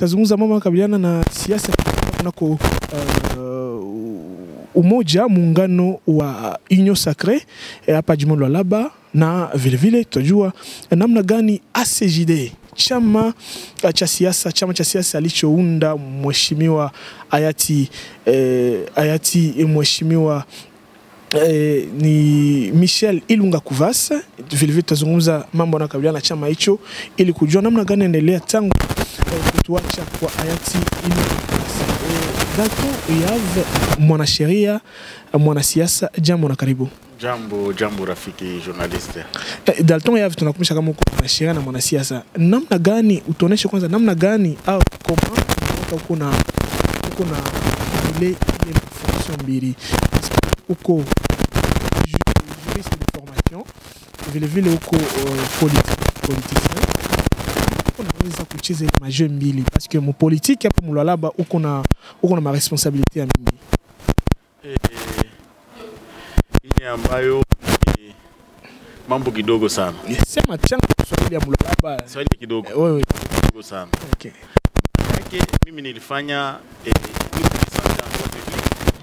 tazungumza mama kabiliana na siasa kunako umoja muungano wa Union Sacrée hapa jimbo la Lualaba, na vile vile tutajua namna gani ACJD chama cha siasa alichounda mheshimiwa hayati mheshimiwa ni Michel Ilunga Kuvasa. Vile vile tutazungumza mambo na kabiliana na chama hicho ili kujua namna gani endelea tangu kutuacha kwa hayati Ilunga Kuvasa. Dalton Yave, mwanasheria, mwanasiasa, jambo na karibu. Jambo rafiki journaliste. Dalton Yave, tunakumbusha kama uko mwanasheria na mwanasiasa, namna gani utoneshe kwanza namna gani au uko na ile fonction mbili, uko juriste de formation, vile vile uko politicien, unaweza kucheza majeu mbili parce que mon politique hapo Lualaba uko na ma responsabilité ya mingi. Ini ambayo mambo kidogo sana. Sema changu Kiswahili ya Lualaba. Swahili kidogo. Wewe kidogo sana. Okay. Mimi nilifanya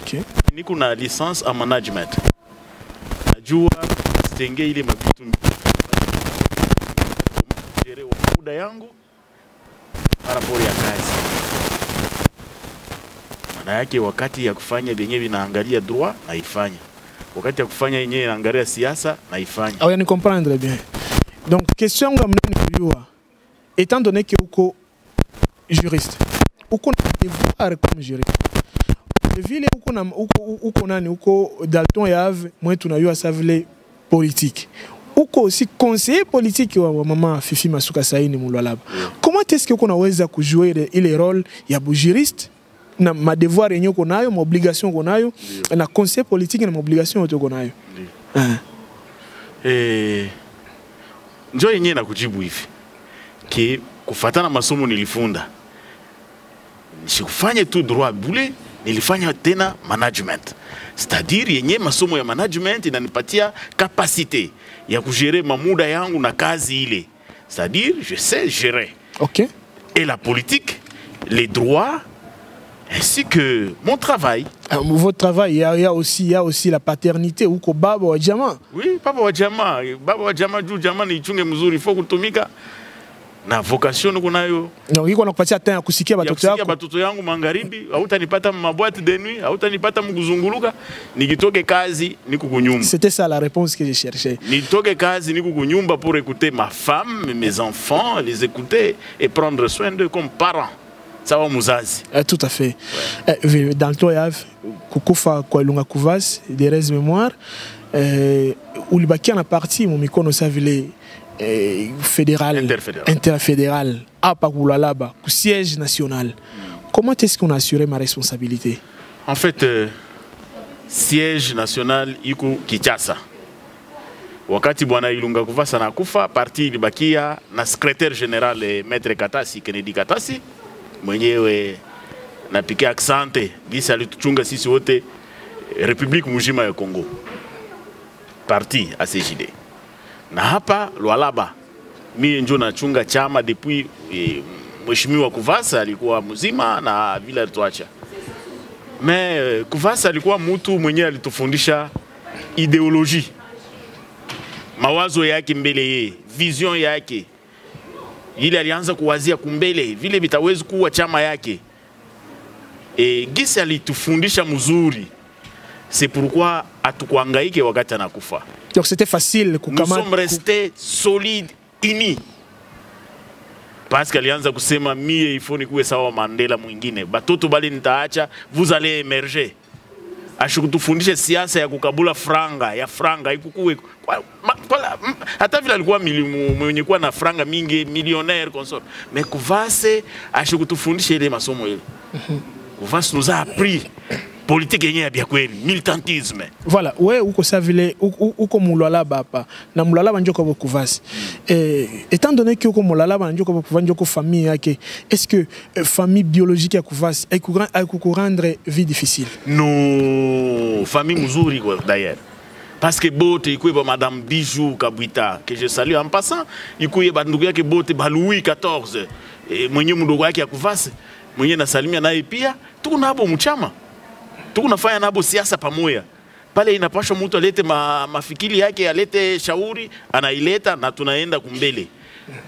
okay. Niko na licence en management. Najua stenge ile mabitu jere wa muda yangu parapori ya kazi. Maana yake wakati ya kufanya yenyewe vinaangalia droit naifanya. Wakati ya kufanya yenyewe inaangalia siasa naifanya. Ah, yani comprendre bien. Donc question yangu mnene kujua, étant donné que uko juriste, uko na devoir comme juriste. Vile uko nani uko Dalton Yave, moi tunayua ça vile politique. Uko aussi conseiller politique wa mama Fifi Masuka Saini Lualaba. Comment est-ce que uko naweza kujouer ile rôle ya juriste na ma devoir yenyewe uko nayo, ma obligation uko nayo, na conseiller politique na ma obligation uko nayo? Njoo yenyewe na kujibu hivi. Ki kufuatana masomo nilifunda. Sikufanya tu droit bule, nilifanya tena management. C'est-à-dire yenye masomo ya management inanipatia capacité ya kugérer mamuda yangu na kazi ile. C'est-à-dire je sais gérer. OK. Et la politique, les droits ainsi que mon travail. Votre travail, il y a aussi la paternité uko baba wa jamaa. Oui, baba wa jamaa. Baba wa jamaa juu jamaa ni chunge mzuri, il faut kutumika. Na vocation nuko nayo. No, iko nakupatia tena kusikia batoto yako. Kusikia batoto yangu magharibi, hautanipata mabwati de nuit, hautanipata mkuzunguluka, nikitoke kazi niko kunyumba. C'était ça la réponse que je cherchais. Nitoke kazi niko kunyumba pour écouter ma femme, mes enfants, les écouter et prendre soin d'eux comme parents. Ça va muzazi. Tout à fait. Ouais. Dans le toit Yave, kukufa kwa Ilunga Kuvasa, des res mémoire, ulibaki na parti mon mikono sa vile fédéral, interfédéral, à Lualaba, au siège national. Comment est-ce qu'on a assuré ma responsabilité? En fait, siège national iko Kinshasa. Wakati bwana Ilunga Kuvasa na kufa, parti ilibakia na secrétaire général Maître Katasi, Kennedy Katasi, mwenyewe napikia aksante, gisa alituchunga sisi wote République mujima ya Congo. Parti ACJD. Na hapa Lualaba mimi ndio nachunga chama depuis mheshimiwa Kuvasa alikuwa mzima na vile alituacha. Mais Kuvasa alikuwa mtu mwenyewe alitufundisha ideologie. Mawazo yake mbele yeye, vision yake. Ile alianza kuwazia kumbele vile vitaweza kuwa chama yake. Gisi alitufundisha mzuri. C'est pourquoi atukuangaike wakati anakufa. Donc c'était facile. Nous sommes restés solides, unis. Parce qu'alianza kusema mie il faut nikuwe sawa Mandela mwingine. Batoto bali nitaacha, vous allez émerger. Ashukutufundisha siasa ya kukabula franga, ya franga ikukuwe. Hata vile alikuwa mwenye kuwa na franga mingi, millionnaire consort. Mais Kuvasa ashukutufundisha ile masomo ile. Kuvasa nous a appris politique yenyewe ya kweli, militantisme. Voilà, ouais uko sa vile uko Lualaba hapa na Lualaba njoo kwa Kuvasa. Étant donné que uko Lualaba njoo kwa Kuvasa njoo famille yake, est-ce que famille biologique ya Kuvasa ay rendre vie difficile? Non, famille mzuri quoi d'ailleurs. Parce que bote ikuye madame Bijou Kabwita que je salue en passant, ikuye ba ndugu yake bote ba Louis XIV mwenye mdogo wake akuvase mwenye nasalimia naye pia tuko nabo mchama, tuko nafanya nabo siasa pamoja pale. Inapaswa mtu alete mafikiri yake, alete shauri, anaileta na tunaenda kumbele.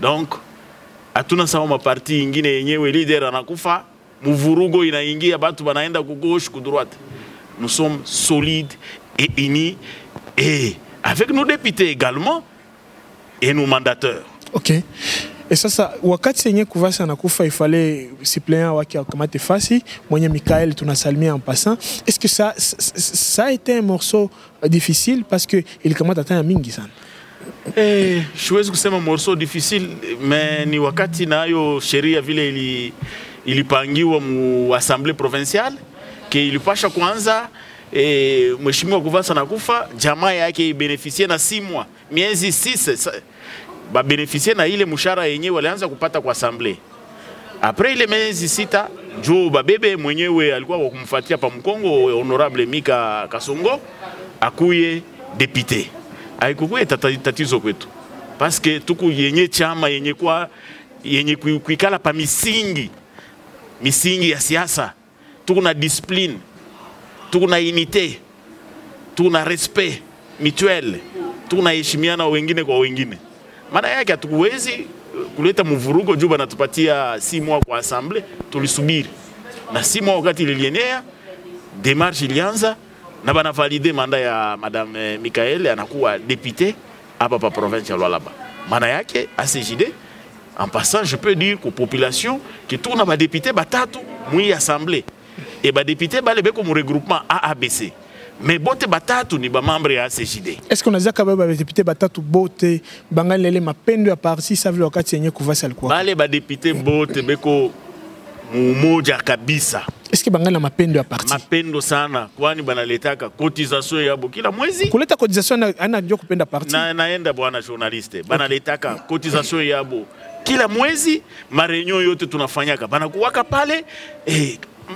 Donc hatuna sawa maparti ingine yenyewe leader anakufa muvurugo inaingia batu banaenda ku gauche ku droite. Nous sommes solides et unis et avec nos députés également et nos mandateurs. OK. Et sasa wakati yenye kuvasa anakufa ifale suppléant wake akamate fasi mwenye Michael tunasalimia en passant. Est-ce que ça a été un morceau difficile parce que il kamata tena mingi sana? Siwezi kusema morceau difficile, mais ni wakati nayo sheria vile ilipangiwa mu assemblée provinciale ke ilipasha kwanza mheshimiwa kuvasa nakufa jamaa yake ibeneficie na 6 mois miezi 6 ba beneficie na ile mshahara yenyewe walianza kupata kwa assemblée. Après ile miezi 6 jo babebe mwenyewe alikuwa kumfuatia pa Mkongo honorable Mika Kasongo akuye député. Haikuwa tatizo kwetu parce que tuku yenye chama yenye kuikala pa misingi ya siasa, tuko na discipline, tuko na unité, tuko na respect mutuel, tuko na heshimiana wengine kwa wengine. Maana yake hatuwezi kuleta mvurugo juba na tupatia 6 mois kwa assemblée, tulisubiri na 6 mois wakati ilienea démarche ilianza na bana valider manda ya madame Michael anakuwa député hapa pa province ya Lualaba. Maana yake ACJD en passant je peux dire aux populations que tout na ba député batatu mui assemblée et ba député bale beko mu regroupement AABC. Mais bote batatu ni ba membre ya ACJD. Est-ce qu'on a zaka ba député batatu bote bangali lele mapendo ya parti ça vile wakati yenye kuvasa alikuwa? Bale ba député bote beko mumoja kabisa. Est-ce que bangali na mapendo ya parti? Mapendo sana kwani banaletaka cotisation yabo kila mwezi. Kuleta cotisation ana ndio kupenda parti. Naenda bwana journaliste. Banaletaka cotisation yabo kila mwezi, marenyo yote tunafanyaka banakuwaka pale.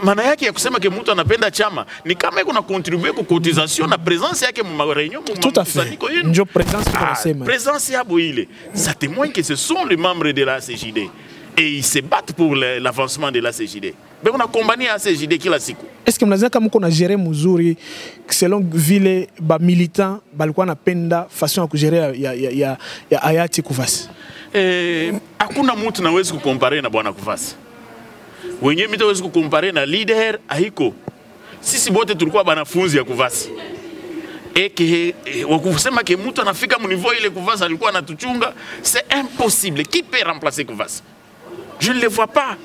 Maana yake ya kusema ke mtu anapenda chama ni kama iko na contribuer ku cotisation na présence yake mu réunion mu mkusanyiko yenu. Ndio présence tunasema. Présence yabo ile ça témoigne que ce sont les membres de la CJD et ils se battent pour l'avancement de la CJD. Mais on a combattu la CJD kila siku. Est-ce que mnazaka mko na gérer muzuri selon vile ba militant balikuwa napenda façon ya kugérer ya hayati Kuvasi? Hakuna mtu nawezi kukompare na bwana Kuvasi. Wenyewe mtu hawezi kukompare na leader haiko. Sisi bote tulikuwa banafunzi ya Kuvasi. Wakusema ke mtu anafika mu niveau ile Kuvasi alikuwa anatuchunga, c'est impossible. Qui peut remplacer Kuvasi? Je ne le vois pas.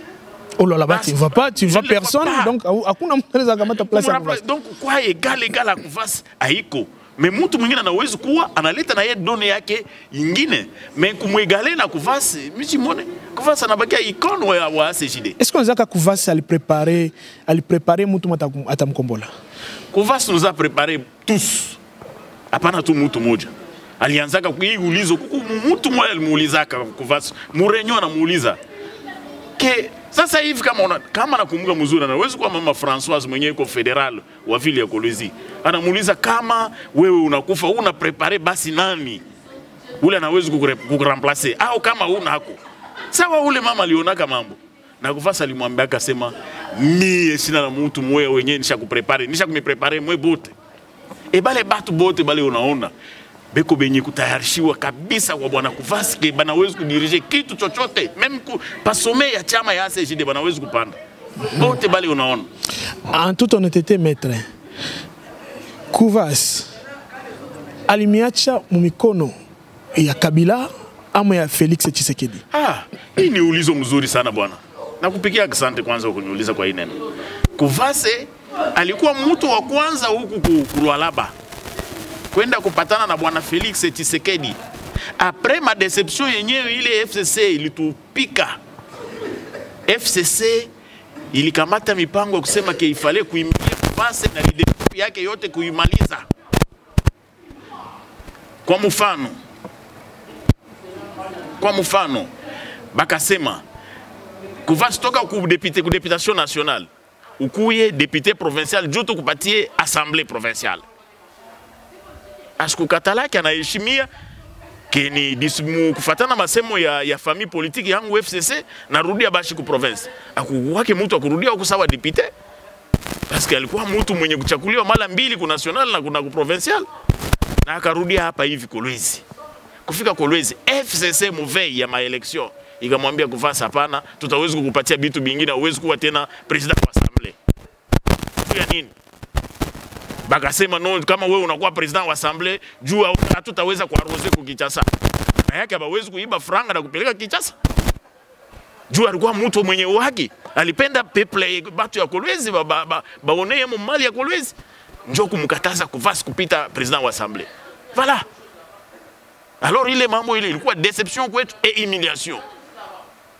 Oh là là, tu ne vois pas, tu vois personne, donc hakuna mtu anaweza kamata place ya Kuvasi. Donc kwa égal à Kuvasi haiko. Mais mtu mwingine anaweza kuwa analeta na yeye done yake ingine, mais kumwegale na Kuvasi mimi simone Kuvasi anabakia icon wa ACJD. Est-ce qu'on zaka Kuvasi alipréparer mtu atamkombola? Kuvasi nous a préparé tous. Hapana tu mtu mmoja. Alianzaka kuulizo kuku mtu mmoja alimuulizaka Kuvasi. Murenyo anamuuliza. Ke sasa hivi kama nakumbuka mzuri anaweza kuwa mama Françoise mwenyewe yuko federal wa vile ya Kolwezi. Anamuuliza kama wewe unakufa una prepare basi nani? Ule anaweza kukuremplacer au kama una hako. Sawa ule mama alionaka mambo. Na Kuvasi alimwambia akasema mie sina na mtu mwe wenyewe nishakumiprepare mwe bote. Bale batu bote bale unaona beko benye kutayarishiwa kabisa kwa bwana Kuvasi ke banaweza kudirige kitu chochote même pasome ya chama ya ACJD banaweza kupanda. Bote bale unaona. En toute honnêteté maître, Kuvasi alimiacha mumikono ya Kabila ama ya Felix Tshisekedi? Hii ni ulizo mzuri sana bwana. Nakupigia asante kwanza kuniuliza kwa hii neno. Kuvasi alikuwa mtu wa kwanza huku ku Lualaba kwenda kupatana na bwana Felix Tshisekedi. Après ma déception yenyewe ile FCC ilitupika. FCC ilikamata mipango ya kusema ke ifale kuimbia Kuvasi na leadership yake yote kuimaliza. Kwa mfano bakasema Kuvasi toka ku députation nationale ukuye député provincial juto kupatie assemblée provinciale. Asku katalaki anaheshimia keni dismu kufatana masemo ya famille politique yangu FCC narudia bashi ku province akuwake mtu akurudia kusawa député parce que alikuwa mtu mwenye kuchakuliwa mara mbili ku national na kuna ku provincial na akarudia hapa hivi Kolwezi. Kufika Kolwezi FCC muvei ya maelection ikamwambia Kuvasa hapana, tutaweza kukupatia bitu bingine, uwezi kuwa tena president wa assemblée. Ya nini? Bakasema no, kama wewe unakuwa president wa assemblée, jua hatutaweza kuarose ku Kinshasa. Na yake hawezi kuiba franga na kupeleka Kinshasa. Jua alikuwa mtu mwenye haki, alipenda people batu ya Kolwezi baoneye mali ya Kolwezi. Njoo kumkataza Kuvasa kupita president wa assemblée. Voilà. Alors ile mambo ile ilikuwa déception kwetu et humiliation.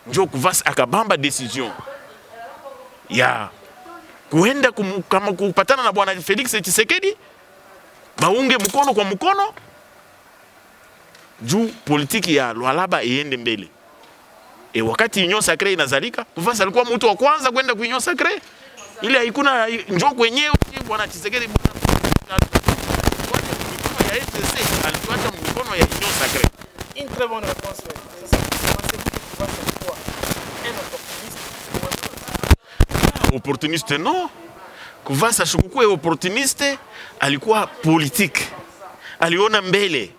Njoo Kuvasa akabamba decision ya kuenda kama kupatana na bwana Felix Tshisekedi baunge mkono kwa mkono juu politiki ya Lualaba iende mbele. Wakati Union Sacrée inazalika, Kuvasa alikuwa mtu wa kwanza kwenda ku Union Sacrée. Ile haikuna njoo kwenyewe bwana Tshisekedi ya FCC alituacha mkono ya Union Sacrée. Une très bonne réponse. Opportuniste non. Kuvasa shukukuwa opportuniste, alikuwa politique. Aliona mbele.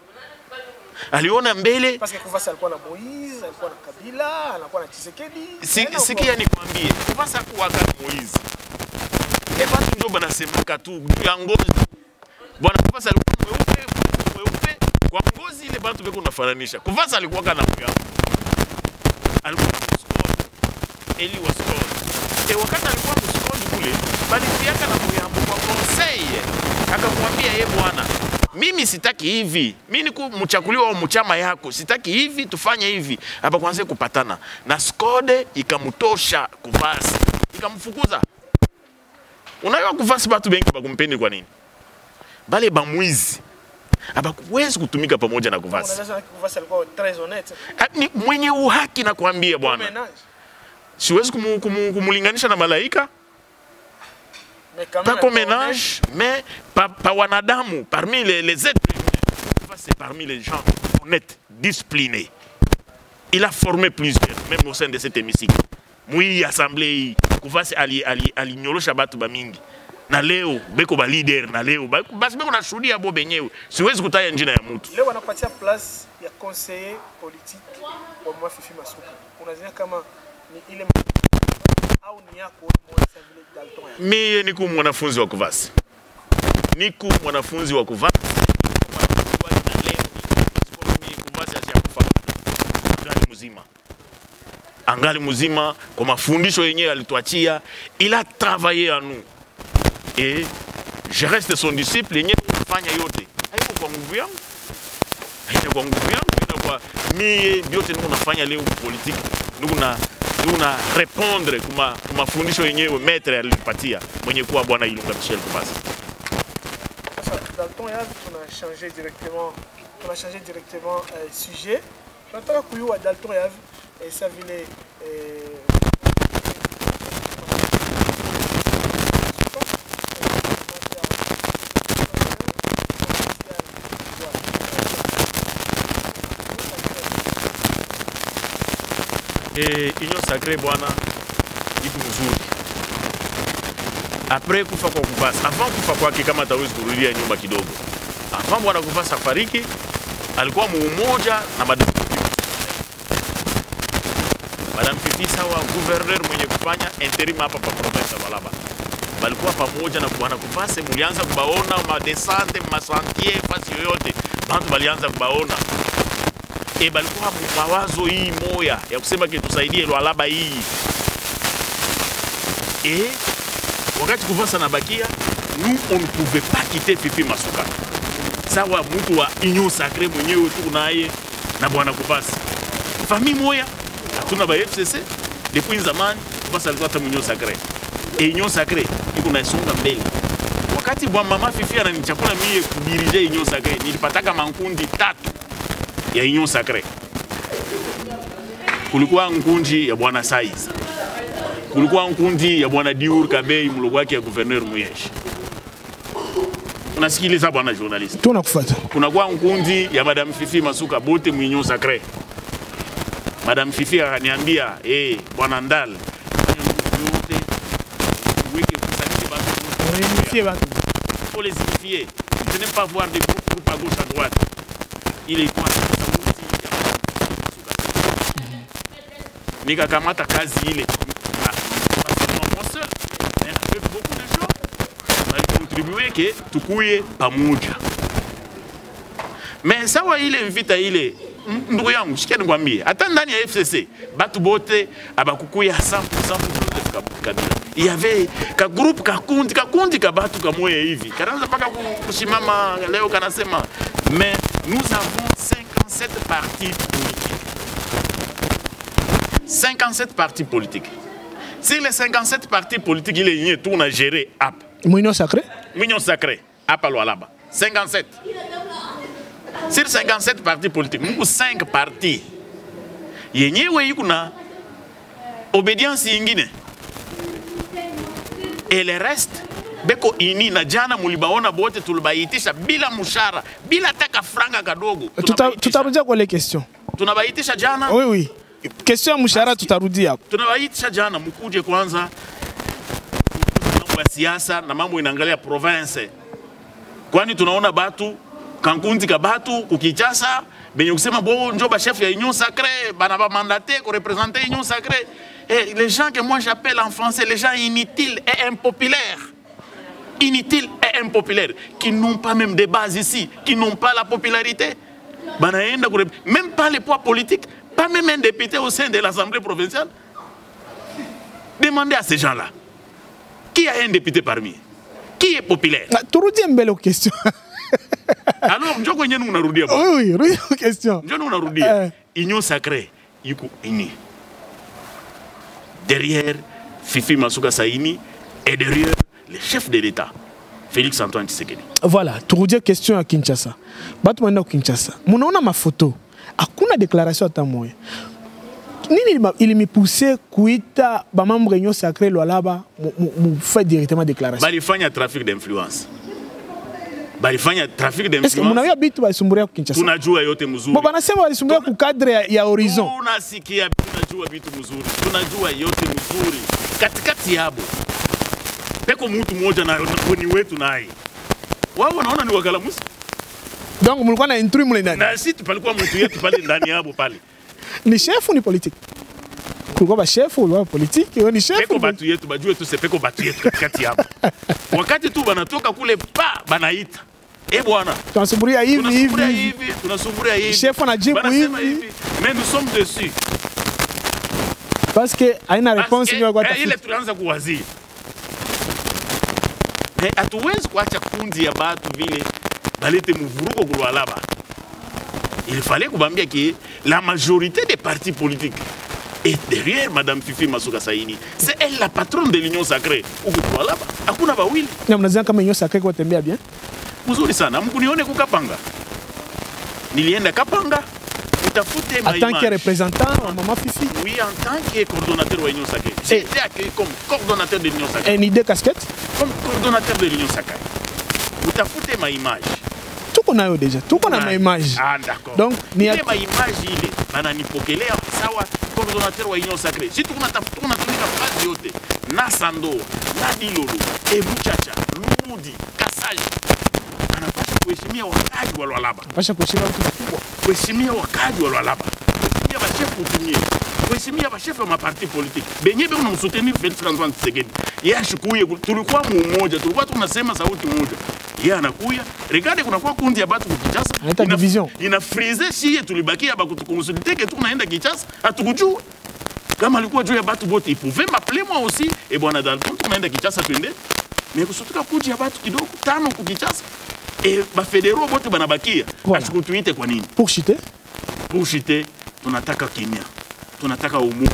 Aliona mbele. Parce que Kuvasa alikuwa na Moïse, alikuwa na Kabila, alikuwa na Tshisekedi. Sikia nikwambie, Kuvasa kuwa kama Moïse. Basi ndio banasemeka tu ya ngozi. Bwana Kuvasa alikuwa mweupe kwa ngozi ile bantu beko nafananisha. Kuvasa alikuwa kana moyo. Alikuwa mskoni. Eli was gone. Wakati alikuwa mskoni kule, bali pia kana moyo kwa conseil. Akamwambia yeye bwana, mimi sitaki hivi. Mimi niku mchakuliwa wa mchama yako, sitaki hivi, tufanye hivi. Hapa kwanza kupatana. Na skode ikamtosha Kuvasa. Ikamfukuza. Unaiwa Kuvasa batu bengi bakumpendi kwa nini? Bale bamwizi abakuwezi kutumika pamoja na Kuvasa. Unaweza Kuvasa alikuwa très honnête. Ni mwenye uhaki na kuambia bwana. Siwezi kumulinganisha na malaika. Pas comme ménage, mais pas wanadamu parmi les êtres humains. Kuvasa c'est parmi les gens honnêtes, disciplinés. Il a formé plusieurs, même au sein de cet hémicycle. Mui assemblée Kuvasa alinyorosha batu bamingi. Na leo beko ba leader na leo basi beko na shuhudia bo benyewe. Siwezi kutaya njina ya mtu. Leo wanapatia place ya conseiller politique kwa mwa Fifi Masuka. Unazania kama ni ile au ni yako mwana vile Dalton ya. Mimi niko mwanafunzi wa Kuvasa. Niko mwanafunzi wa Kuvasa. Angali muzima kwa mafundisho yenyewe alituachia, il a travaillé à nous. Et je reste son disciple, yenyewe kufanya yote. Haiko kwa nguvu yangu. Haiko kwa nguvu yangu, ina kwa mie yote niko nafanya leo politique. Niko na répondre kwa mafundisho yenyewe maître alitupatia mwenye kuwa bwana Ilunga Michel Kuvasa. Dalton ya on a changé directement sujet. Nataka kujua Dalton ya ça vile Union Sacrée bwana iko mzuri. Après kufa kwa Kuvasa, avant kufa kwake kama tawezi kurudia nyumba kidogo. Avant bwana Kuvasa fariki, alikuwa mumoja na Madame Fifi sawa gouverneur mwenye kufanya interim hapa pa province ya Lualaba. Balikuwa pamoja na bwana Kuvasa, mulianza kubaona madesante, masantier, fasi yoyote. Bantu balianza kubaona. Balikuwa mawazo hii moya ya kusema ke tusaidie Lualaba hii. Wakati Kuvasa na bakia, nous on ne pouvait pas quitter Fifi Masuka. Sawa mtu wa Union Sacrée mwenyewe tu naye na bwana Kuvasa. Famille moya, hatuna ba FCC, depuis zamani Kuvasa alikuwa hata Union Sacrée. Union Sacrée iko na songa mbele. Wakati bwana mama Fifi ananichakula mie kudirije Union Sacrée, nilipataka mankundi 3 ya Union Sacrée. Kulikuwa nkunji ya bwana Saiz. Kulikuwa nkundi ya bwana Diur Kabei mlogo wake ya gouverneur Muyeshi. Unasikiliza bwana journalist? Tunakufuata. Kuna kwa nkundi ya Madame Fifi Masuka bote mwinyo sacré. Madame Fifi akaniambia, bwana Ndal, yote wiki kusanifier batu. Réunifier batu. Faut les unifier. Je n'aime pas voir des groupes à gauche à droite. Il est quoi? Nika kamata kazi ile. Pas seulement moi seul, mais avec beaucoup de gens. On a contribué que tukuye pamoja. Mais sawa ile mvita ile ndugu yangu shikeni ngwambie hata ndani ya FCC batu bote abakukuya 100% kabila. Il y avait ka groupe kakundi ka batu kamoya hivi. Kanaanza paka kusimama leo kanasema mais nous avons 57 partis politiques. 57 partis politiques. Si les 57 partis politiques il est tout on a géré app. Mounion sacré? Mounion sacré app là-bas. 57. Sur 57 partis politiques, nous 5 partis. Yenyewe yukuna obédience ingine. Et le reste, beko ini na jana mulibaona bote tulibaitisha bila mushara, bila taka franga kadogo. Tutarudia kwa les questions. Tunabaitisha jana? Oui, oui. Question ya mushara tutarudia. Tunabaitisha jana mkuje kwanza mambo ya siasa na mambo inaangalia province. Kwani tunaona batu kankundi ka batu kukichasa benye kusema bo njoba chef ya Union Sacrée bana ba mandaté ko représenter Union Sacrée et les gens que moi j'appelle en français les gens inutiles et impopulaires qui n'ont pas même de base ici, qui n'ont pas la popularité banaenda même pas les poids politiques, pas même un député au sein de l'Assemblée provinciale. Demandez à ces gens-là qui a un député parmi, qui est populaire. Turudi mbele question. Alors, njoo kwenye unarudia bwana. Oui, oui, question. Njoo unarudia. Union Sacrée iko ini. Derrière Fifi Masuka Saini et derrière le chef de l'État, Félix Antoine Tshisekedi. Voilà, turudia question à Kinshasa. Batu mwenda Kinshasa. Munaona mafoto. Hakuna déclaration hata moja. Nini ilimipousse kuita ba membre Union Sacrée Lualaba mu fait directement déclaration. Balifanya trafic d'influence. Balifanya trafic d'influence. Est-ce que mnawia bitu baisumburia ku Kinshasa? Tunajua yote mzuri. Bo banasema balisumburia ku cadre ya Horizon. Tunasikia tunajua bitu mzuri. Tunajua yote mzuri. Katikati yabo. Peko mtu mmoja na kuni wetu naye. Wao wanaona ni wakalamusi. Donc mlikuwa na intrui mule ndani. Na sisi palikuwa mtu yetu pale ndani yabo pale. Ni chef ou ni politique? Kulikuwa ba chef ou ba politique? Ni chef. Peko batu yetu bajue tu sepeko batu yetu katikati yabo. Wakati tu banatoka kule pa banaita. Bwana. Tunasumburia hivi. Tunasumburia hivi. Chef anajibu hivi. Mais nous sommes dessus. Parce que haina réponse ni kwa ile tunaanza kuwazia. Mais hatuwezi kuacha kundi ya batu vile balete mvuruko kwa Lualaba. Il fallait kubambia que la majorité des partis politiques est derrière Madame Fifi Masuka Saini. C'est elle la patronne de l'Union Sacrée. Uko Lualaba. Hakuna bawili. Na mnazia kama Union Sacrée kwa tembea bien? Mzuri sana. Mkunione ku Kapanga. Nilienda Kapanga. Utafute en tant que représentant de Maman Fifi. Oui, en tant que coordonnateur de l'Union Sacrée. J'ai été accueilli comme coordonnateur de l'Union Sacrée. Une idée casquette? Comme coordonnateur de l'Union Sacrée. Utafute ma image. Tout qu'on a déjà, tout qu'on a ma image. Ah d'accord. Donc ni ma image ile bananipokelea sawa coordonnateur wa Union Sacrée. Si tunatumika kazi yote na Sando, na Dilolo, Ebuchacha, Lumudi, Kasaji. Anapaswa kuheshimia wakaji wa Lualaba. Anapaswa kuheshimia watu wakubwa. Kuheshimia wakaji wa Lualaba. Kuheshimia bashefu kutumie. Kuheshimia bashefu wa maparti politiki. Benye be unamsutenir Félix Antoine Tshisekedi. Yeye ashukuye tulikuwa mmoja, tulikuwa tunasema sauti moja. Yeye anakuya, regarde kunakuwa kundi ya batu kukichasa. Ina division. Ina freeze shie tulibakia ba kutukonsulter tu naenda Kinshasa, hatukujua. Kama alikuwa juu ya batu bote, il pouvait m'appeler moi aussi et bwana Dalton tunaenda Kinshasa twende. Mais kusutuka kundi ya batu kidogo tano kukichasa. Et ba fédéraux bote banabakia. Asikutuite kwa nini? Pour chuter? Pour chuter, tunataka kimya. Tunataka umu.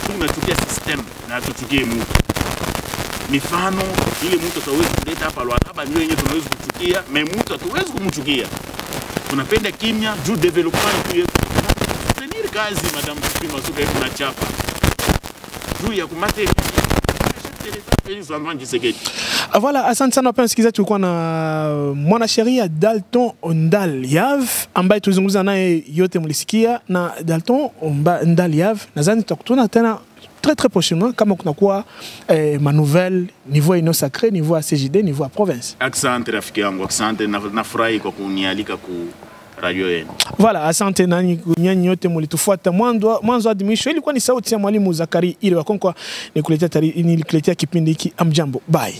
Tunachukia system na tuchukie mu. Mifano ile mtu ataweza kuleta hapa Lualaba ndio yenyewe tunaweza kuchukia, mais mtu ataweza kumchukia. Tunapenda kimya juu development yetu. Tenir kazi Madame Fifi Masuka yetu na chapa. Juu ya kumate Voilà, asante sana wapenzi wasikilizaji, tulikuwa na mwanasheria Dalton Ndaliav ambaye tulizungumza naye, yote mlisikia. Na Dalton Ndaliav, nadhani tutakutana tena très prochainement kama kunakuwa ma nouvelle niveau Union Sacrée, niveau ACJD, niveau province. Asante rafiki yangu, asante, nafurahi kwa kunialika ku radio yenu. Voilà, asante nani nyanyi yote mlitufuata mwanzo hadi mwisho. Ilikuwa ni sauti ya mwalimu Zakari ile wakonkwa, nilikuletea kipindi hiki. Amjambo, bye.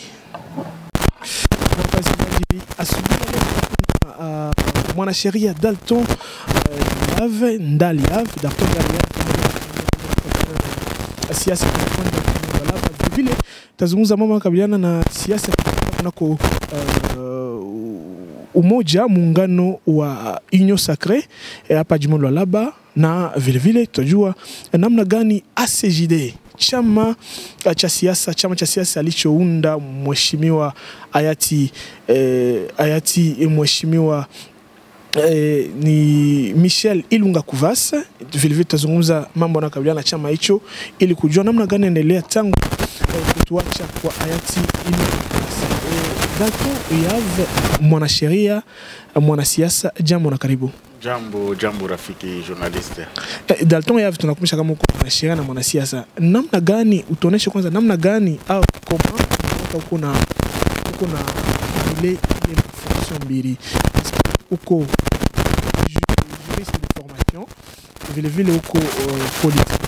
Mwanasheria Dalton Ndaliav, siasa vile tazungumza mama kabiliana na siasa kunako umoja muungano wa Union Sacrée hapa jimbo la Lualaba, na vile vile tutajua namna gani ACJD chama cha siasa alichounda mheshimiwa hayati mheshimiwa ni Michel Ilunga Kuvas. Vile vile tutazungumza mambo na kabiliana na chama hicho ili kujua namna gani endelea tangu kutuacha kwa hayati Dalton Yav, mwanasheria, mwanasiasa. Jambo na karibu. Jambo rafiki journaliste. Dalton Yav, tunakumisha kama uko mwanasheria na mwanasiasa, namna gani utuoneshe kwanza namna gani au koma uko na ile fonction mbili, uko juriste de formation, vile vile uko politicien,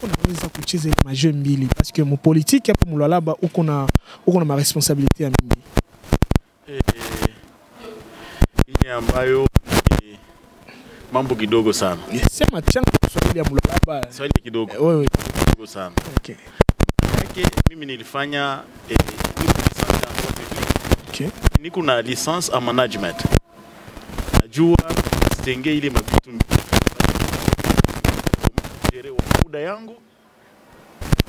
unaweza kucheza majeu mbili parce que mon politique hapa Lualaba uko na ma responsabilité ya mingi. Ile ambayo mambo kidogo sana. Sema changa Kiswahili ya Lualaba. Swahili kidogo. Wewe kidogo sana. Okay. Mimi nilifanya okay. Niko na licence en management. Najua stenge ile mabitu jere wa muda yangu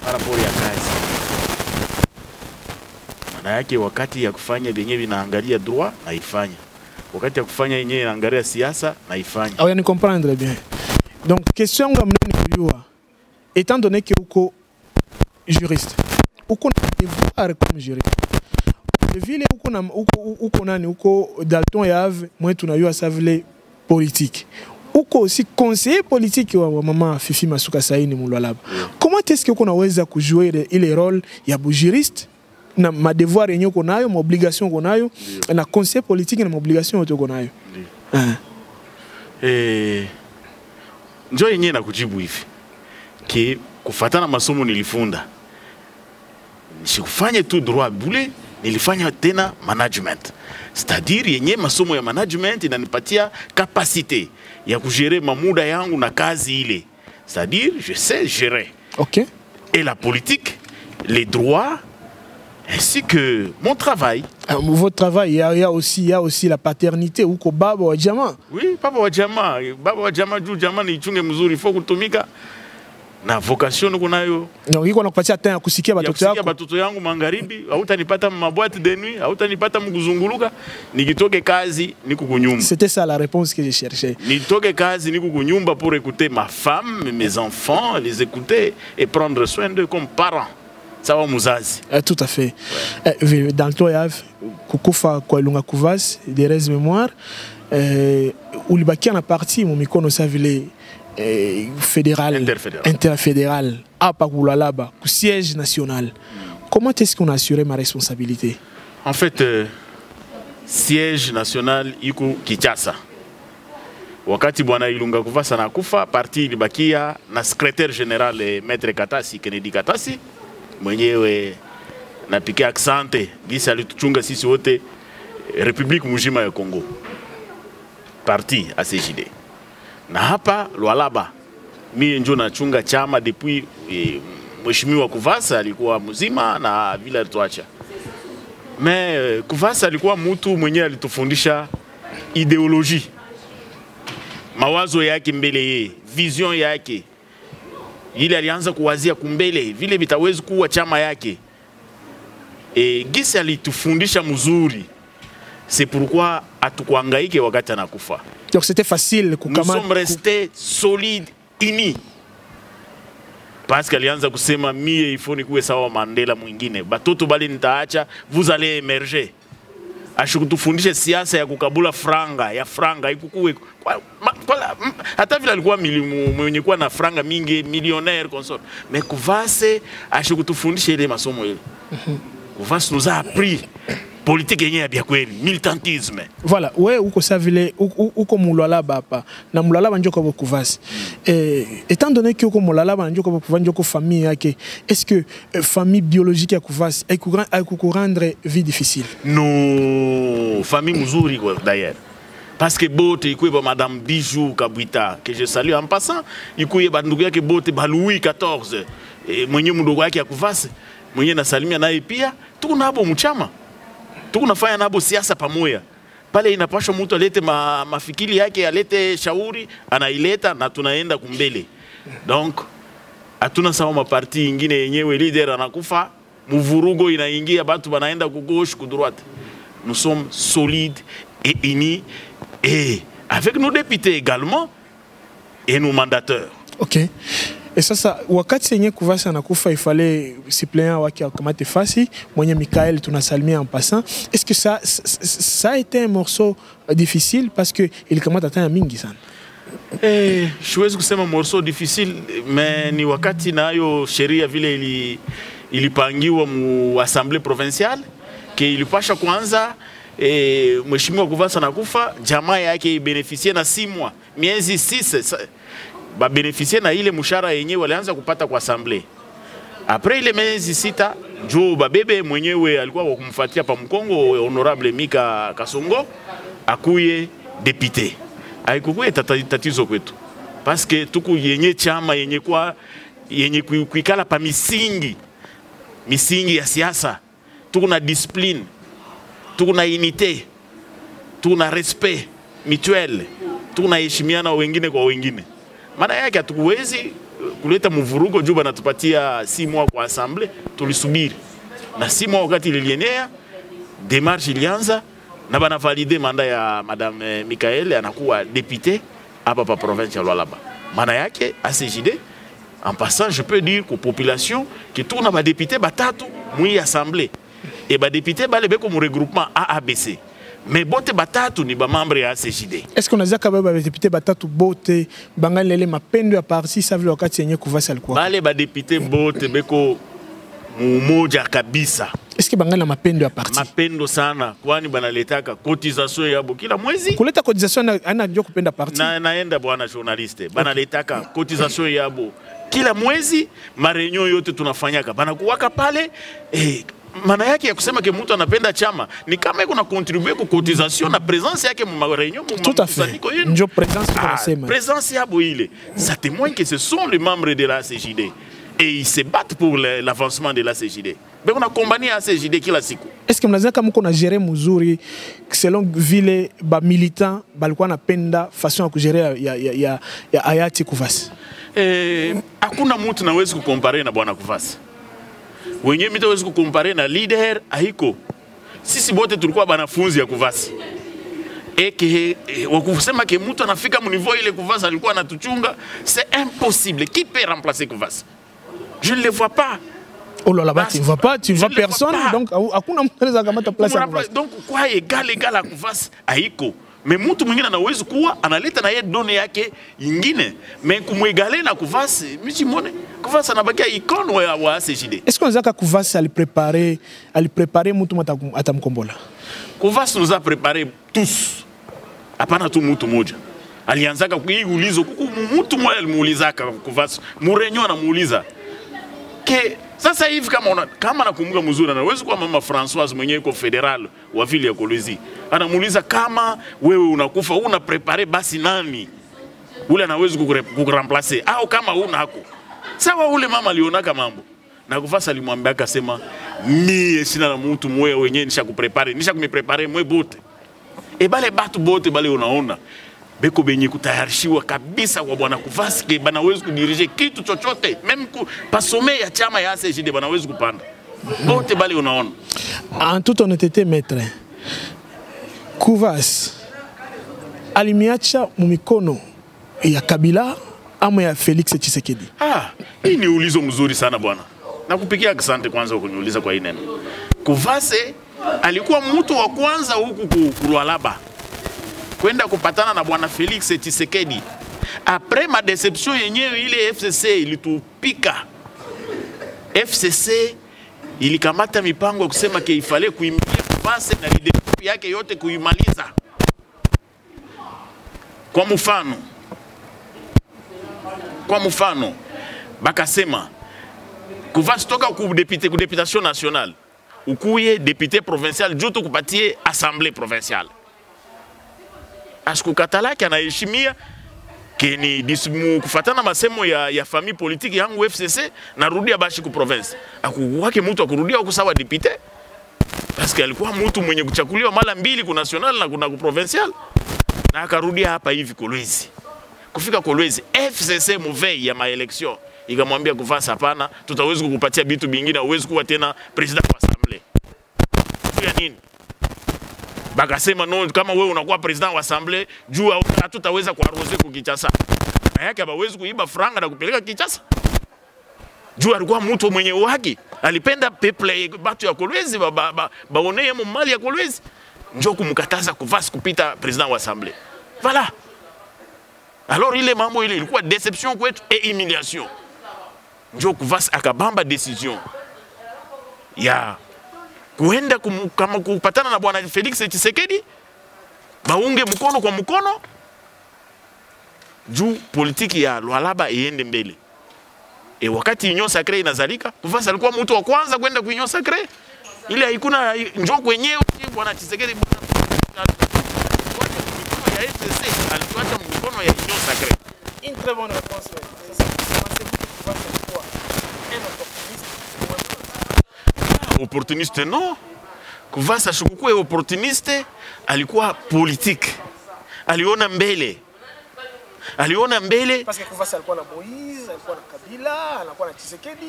parapori ya kazi. Maana yake wakati ya kufanya yenyewe inaangalia droit naifanya. Wakati ya kufanya yenyewe inaangalia siasa naifanya. Ah, yani comprendre bien. Donc question yangu mnene kujua, étant donné que uko juriste, uko na devoir comme juriste. Vile uko nani uko Dalton Yav, moi tunayua sa vile politique. Uko aussi conseiller politique wa mama Fifi Masuka Saini Lualaba. Comment est-ce que uko naweza kujouer ile rôle ya juriste na ma devoir yenyewe uko nayo, ma obligation uko nayo, na conseiller politique na ma obligation uko nayo? Njoo yenyewe na kujibu hivi. Ki kufuatana masomo nilifunda. Sikufanya tu droit bule, nilifanya tena management. C'est-à-dire yenye masomo ya management inanipatia capacité ya kugérer mamuda yangu na kazi ile. C'est-à-dire je sais gérer. OK. Et la politique, les droits ainsi que mon travail. Votre travail, il y a aussi la paternité uko baba wa jamaa. Oui, baba wa jamaa. Baba wa jamaa juu jamaa ni chunge mzuri, il faut kutumika. Na vocation nuko nayo. Donc iko nakupatia tena kusikia batoto yako. Ya batoto yangu magharibi, hautanipata maboîte de nuit, hautanipata mkuzunguluka, nikitoke kazi niko kunyumba. C'était ça la réponse que je cherchais. Nitoke kazi niko kunyumba pour écouter ma femme, mes enfants, les écouter et prendre soin d'eux comme parents. Ça va muzazi. Tout à fait. Ouais. Dalton Yav, kukufa kwa Ilunga Kuvas, des res mémoire, ulibakia na parti mu mikono sa vile fédéral, interfédéral, à Lualaba, au siège national. Comment est-ce qu'on a assuré ma responsabilité? En fait, siège national iko Kinshasa. Wakati bwana Ilunga Kuvas anakufa, parti ilibakia na secrétaire général Maître Katasi, Kennedy Katasi, mwenyewe napikia aksante, gisi alituchunga sisi wote République mujima ya Congo. Parti ACJD. Na hapa Lualaba mimi ndio nachunga chama depuis mheshimiwa Kuvasa alikuwa mzima na vile alituacha. Mais Kuvasa alikuwa mtu mwenyewe alitufundisha ideologie. Mawazo yake mbele yeye, vision yake. Ile alianza kuwazia kumbele vile vitawezi kuwa chama yake. Gisi alitufundisha mzuri. C'est pourquoi atukuangaike wakati anakufa. Donc c'était facile. Nous sommes restés solides, unis. parce qu'alianza kusema mie ifoni kuwe sawa Mandela mwingine batoto bali nitaacha vous allez émerger ashukutufundishe siasa ya kukabula franga ya franga ikukuwe hata vile alikuwa mwenye kuwa na franga mingi millionnaire consort mais Kuvasi ashukutufundishe ile masomo ile Kuvasi nous a appris politique yenye ya kweli militantisme. Voilà, ouais uko sa vile uko Mulalaba hapa na Mulalaba njoko kwa Kuvasi. Étant donné que uko Mulalaba njoko kwa Kuvasi njoko famille yake, est-ce que famille biologique ya Kuvasi aiku rendre vie difficile? Non, famille mzuri quoi d'ailleurs. Parce que bote ikuye ba madame Bijou Kabwita que je salue en passant, ikuye ba ndugu yake bote ba Louis XIV mwenye mdogo yake ya Kuvasi, mwenye nasalimia naye pia tuko nabo mchama. Tunafanya nabo siasa pamoja. Pale inapaswa mtu alete mafikiri yake, alete shauri, anaileta na tunaenda kumbele. Donc hatuna sawa maparti ingine yenyewe leader anakufa, mvurugo inaingia batu banaenda ku gauche ku droite. Nous sommes solides et unis et avec nos députés également et nos mandateurs. OK. Et sasa wakati yenye Kuvasi anakufa ifale suppléant wake akamate fasi mwenye Michael tunasalimia en passant. Est-ce que ça a été un morceau difficile parce que il kamata tena mingi sana? Siwezi kusema morceau difficile mais ni wakati nayo sheria vile ilipangiwa mu assemblée provinciale que ilipasha kwanza mheshimiwa Kuvasi anakufa jamaa yake ibeneficie na 6 mois miezi 6 ba bénéficier na ile mshahara yenyewe walianza kupata kwa assemblée. Après ile miezi 6 jo babebe mwenyewe alikuwa kumfuatia pa Mkongo honorable Mika Kasongo akuye député. Haikukuwa tatizo kwetu. Parce que tuku yenye chama yenye kuikala pa misingi ya siasa. Tuku na discipline, tuku na unité, tuku na respect mutuel, tuku na heshimiana wengine kwa wengine. Maana yake hatuwezi kuleta mvurugo juba na tupatia 6 mois kwa assemblée tulisubiri. Na 6 mois wakati ilienea démarche ilianza na bana valider mandat ya madame Michael anakuwa député hapa pa province ya Lualaba. Maana yake ACJD en passant je peux dire que population que tourna ba député batatu mwi assemblée et ba député bale beko mu regroupement AABC. Mais bote batatu ni ba membre ya ACJD. Est-ce qu'on a zaka ba député batatu bote bangalele mapendo ya parti ça vile wakati yenye Kuvasi alikuwa? Bale ba député bote beko mumoja kabisa. Est-ce que bangala mapendo ya parti? Mapendo sana kwani banaletaka cotisation yabo kila mwezi. Kuleta cotisation ana ndio kupenda parti. Naenda bwana journaliste. Banaletaka cotisation yabo kila mwezi, mareunion yote tunafanyaka. Banakuwaka pale maana yake ya kusema ke mtu anapenda chama ni kama iko na contribuer ku cotisation na présence yake mu réunion mu mkusanyiko yenu. Ndio présence tunasema. Présence yabo ile. Ça témoigne que ce sont les membres de la CJD et ils se battent pour l'avancement de la CJD. Mais on a combattu la CJD kila siku. Est-ce que mnazaka mko na gérer mzuri selon vile ba militant balikuwa napenda façon ya kugérer ya hayati Kuvasi? Hakuna mtu naweza kukompare na bwana Kuvasi. Wenye mtu hawezi kukompare na leader haiko. Sisi bote tulikuwa banafunzi ya Kuvasi. Wakusema ke mtu anafika mu niveau ile Kuvasi alikuwa anatuchunga, c'est impossible. Qui peut remplacer Kuvasi? Je ne le vois pas. Oh là là, tu ne vois pas, tu vois personne, donc hakuna mtu anaweza kamata place ya Kuvasi. Donc kwa égal à Kuvasi haiko. Mais mtu mwingine anaweza kuwa analeta na yeye done yake nyingine. Mais kumwegale na Kuvasi, mchimone Kuvasi anabakia icône wa ACJD. Est-ce qu'on zaka Kuvasi alipréparer mtu atamkombola? Kuvasi nous a préparé tous. Hapana tu mtu moja. Alianzaka kuulizo kuku mtu mmoja alimuulizaka Kuvasi. Murenyo anamuuliza. Ke sasa hivi kama nakumbuka mzuri anaweza kuwa mama Françoise mwenyewe kwa federal wa vile ya Kolwezi. Anamuuliza kama wewe unakufa una prepare basi nani? Ule anaweza kukuremplacer au kama una hako. Sawa ule mama alionaka mambo. Na Kuvasi alimwambia akasema mie sina na mtu mmoja wenyewe nishakumiprepare mwe bote. Bale batu bote bale unaona beko benye kutayarishiwa kabisa kwa bwana Kuvasi ke banaweza kudirige kitu chochote même pa sommet ya chama ya ACJD banaweza kupanda bote bale unaona. En toute honnêteté maître, Kuvasi alimiacha mumikono ya Kabila amo ya Felix Tshisekedi? Hii ni ulizo mzuri sana bwana. Nakupigia asante kwanza kuniuliza kwa hii neno. Kuvase alikuwa mtu wa kwanza huku Lualaba kwenda kupatana na bwana Felix Tshisekedi. Après ma déception yenyewe ile FCC ilitupika. FCC ilikamata mipango kusema ke ifale kuimilia Kuvase na leadership yake yote kuimaliza. Kwa mfano bakasema Kuvase toka ku députation nationale ukuye député provincial juto kupatie assemblée provinciale. Asikukatalaki anaheshimia keni dismu kufatana masemo ya famille politique yangu FCC narudia bashi ku province. Akuwake mtu akurudia kusawa député parce que alikuwa mtu mwenye kuchakuliwa mara mbili ku national na kuna ku provincial na akarudia hapa hivi Kolwezi. Kufika Kolwezi FCC muvei ya maelection ikamwambia Kuvase hapana, tutaweza kukupatia bitu bingine, uwezi kuwa tena president wa assemblée. Kwa nini? Bakasema no, kama wewe unakuwa president wa assemblée, jua hatutaweza kuarose ku Kinshasa. Na yake hawezi kuiba franga na kupeleka Kinshasa. Jua alikuwa mtu mwenye uhaki, alipenda people batu ya Kolwezi baonee mali ya Kolwezi. Njoo kumkataza Kuvase kupita president wa assemblée. Voilà. Alors ile mambo ile ilikuwa déception kwetu et humiliation. Njoo Kuvase akabamba decision ya kuenda kama kupatana na bwana Felix Tshisekedi baunge mkono kwa mkono juu politiki ya Lualaba iende mbele. Wakati Union Sacrée inazalika, Kuvase alikuwa mtu wa kwanza kwenda ku Union Sacrée. Ile haikuna njoo kwenyewe bwana Tshisekedi ya FCC alituacha mkono ya Union Sacrée. Une très bonne réponse. Opportuniste non. Kuvase ashukukuwa opportuniste, alikuwa politique. Aliona mbele. Parce que Kuvase alikuwa na Moïse, alikuwa na Kabila, alikuwa na Tshisekedi.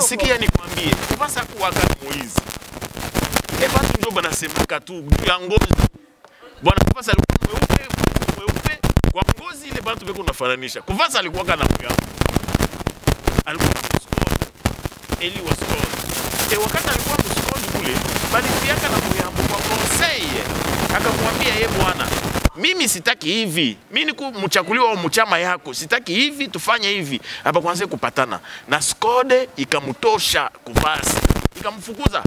Sikia nikwambie, Kuvase hakuwa kama Moïse. Watu ndio banasemaka tu ya ngozi. Bwana Kuvase alikuwa mweupe kwa ngozi ile bantu beko nafananisha. Kuvase alikuwa kana moyo. Alikuwa Eli was God. Wakati alikuwa msikondi kule, bali piaka na kuyambo kwa conseil. Akamwambia yeye bwana, mimi sitaki hivi. Mimi niku mchakuliwa wa mchama yako, sitaki hivi, tufanye hivi. Hapa kwanza kupatana. Na skode ikamtosha Kuvase. Ikamfukuza.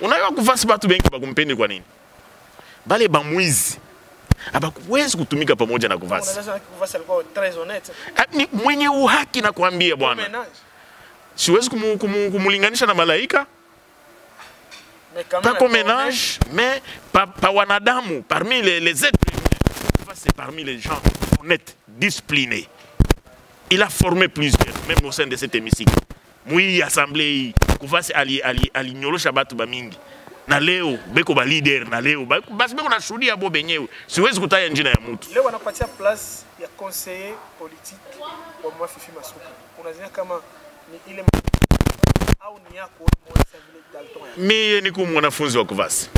Unaiwa Kuvase batu bengi bakumpendi kwa nini? Bale bamwizi. Habakuwezi kutumika pamoja na Kuvase. Unaweza Kuvase alikuwa très honnête. Ni mwenye uhaki na kuambia bwana. Siwezi kumulinganisha na malaika. Pas comme ménage, mais pas wanadamu. Parmi les êtres humains, c'est parmi les gens honnêtes, disciplinés. Il a formé plusieurs, même au sein de cet hémicycle. Mui assemblée, Kuvase alinyorosha batu bamingi. Na leo beko ba leader na leo basi beko na shuhudia bo benyewe. Siwezi kutaya njina ya mtu. Leo wanapatia place ya conseiller politique wa Mwafifi Masuka. Unazania kama ni ile au ni yako mwana vile Dalton? Mimi niko mwanafunzi wa Kuvase.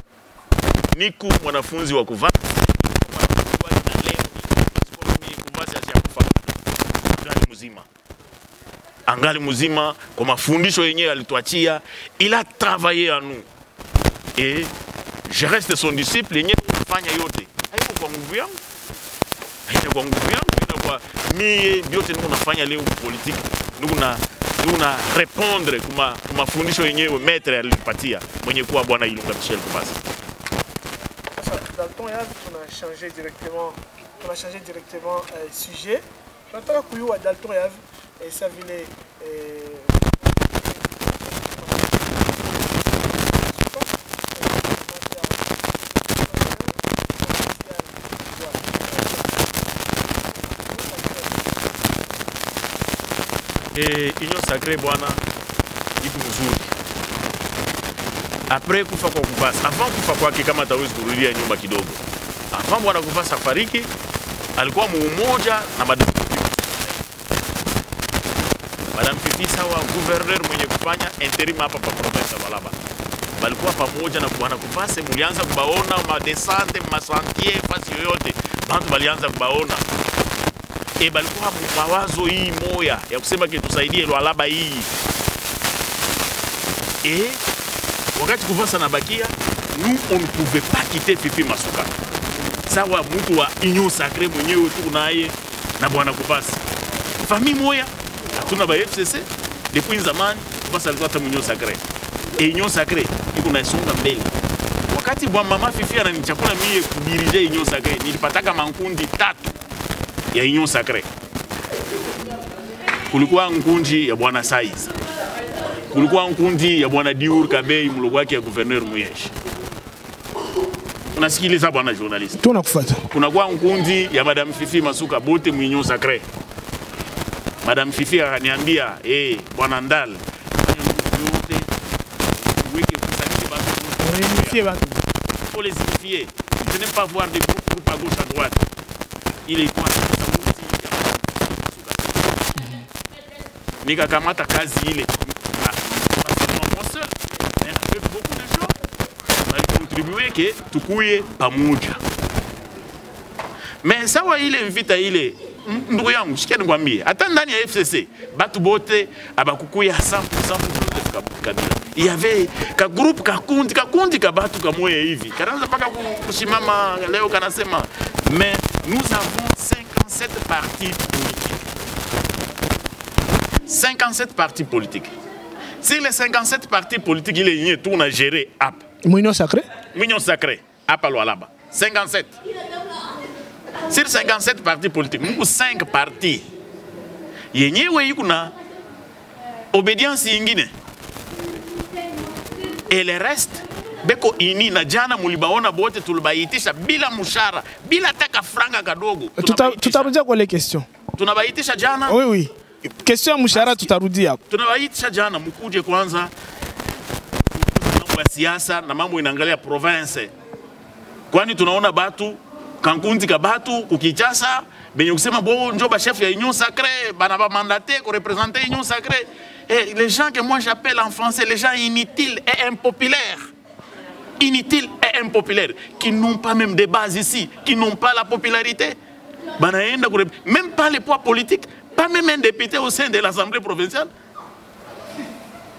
Angali muzima kwa mafundisho yenyewe alituachia, il a travaillé à nous. Et je reste son disciple yenyewe kufanya yote. Haiko kwa nguvu yangu. Kwa mie biote niko nafanya leo politique. Niko na répondre kwa mafundisho yenyewe maître alitupatia mwenye kuwa bwana Ilunga Michel Kuvase. Dalton Yave, on a changé directement sujet. Nataka kuyua Dalton Yave et ça vile Union Sacrée bwana iko mzuri. Après kufa kwa Kuvase, avant kufa kwake kama tawezi kurudia nyumba kidogo. Avant bwana Kuvase afariki, alikuwa mumoja na Madame Fifi sawa gouverneur mwenye kufanya interim hapa pa province ya Lualaba. Balikuwa pamoja na bwana Kuvase, mulianza kubaona ma descente ma sentier fasi yoyote. Bantu balianza kubaona. Et balikuwa mawazo hii moya ya kusema ke tusaidie Lualaba hii. Et wakati kuvasa na bakia, nous on ne pouvait pas quitter Fifi Masuka. Sawa mtu wa Union Sacrée mwenyewe tu naye na bwana Kuvasa. Famille moya hatuna ba FCC depuis zamani Kuvasa alikuwa hata Union Sacrée. Et Union Sacrée iko na songa mbele. Wakati bwa mama Fifi ananichakula mie kudirige Union Sacrée, nilipataka mankundi 3 ya Union Sacrée. Kulikuwa nkunji ya bwana Saiz. Kulikuwa nkundi ya bwana Diur Kabei mlogo wake ya gouverneur Muyeshi. Unasikiliza bwana journalist? Tunakufuata. Kunakuwa nkundi ya Madame Fifi Masuka bote mu Union Sacrée. Madame Fifi akaniambia, bwana Ndal, yote weke kusaliti batu. Réunifier batu. Faut les unifier. Je n'aime pas voir des groupes à gauche à droite. Il est quoi? Nika kamata kazi ile. Moi seul, mais avec beaucoup de gens, on a contribué que tukuye pamoja. Mais sawa ile invita ile ndugu yangu shikia nikwambie hata ndani ya FCC batu bote abakukuya 100% Kabila. Il y avait ka groupe kakundi ka batu kamoya hivi. Kanaanza paka kushimama leo kanasema mais nous avons 57 partis politiques. 57 partis politiques. Si les 57 partis politiques, il est tout on a géré AP. Union Sacrée? Union Sacrée, AP à Lualaba. 57. Sur 57 partis politiques, nous avons 5 partis. Il y a une obédience ingine. Et le reste, beko ini na jana mulibaona bote tulibaitisha bila mushara, bila taka franga kadogo. Tutarudia kwa les questions. Tunabaitisha jana? Oui, oui. Question ya mshahara tutarudia hapo. Tunawaitisha jana mkuje kwanza mambo ya siasa na mambo inaangalia province. Kwani tunaona batu kankunzi ka batu kukichasa benye kusema bo njo ba chef ya Union Sacrée bana ba mandaté ko représenter Union Sacrée. Et les gens que moi j'appelle en français les gens inutiles et impopulaires. Inutiles et impopulaires qui n'ont pas même de base ici, qui n'ont pas la popularité. Banaenda même pas les poids politiques. Pas même un député au sein de l'Assemblée provinciale.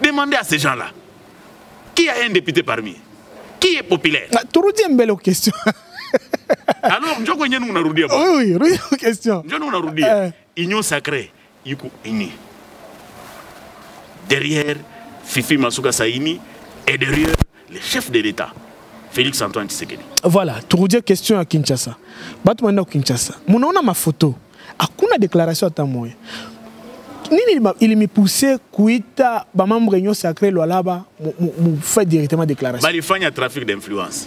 Demandez à ces gens-là. Qui a un député parmi? Qui est populaire? Tu reviens une belle question. Alors, je connais nous on a oui, oui, question. Je nous on a Union Sacrée, Yuko Ini. Derrière Fifi Masuka Saini et derrière le chef de l'État, Félix Antoine Tshisekedi. Voilà, tu reviens question à Kinshasa. Batu manda Kinshasa. Munaona mafoto. Hakuna déclaration hata moja. Nini il me poussé kuita ba membre Union Sacrée Lualaba mu fait directement déclaration. Balifanya trafic d'influence.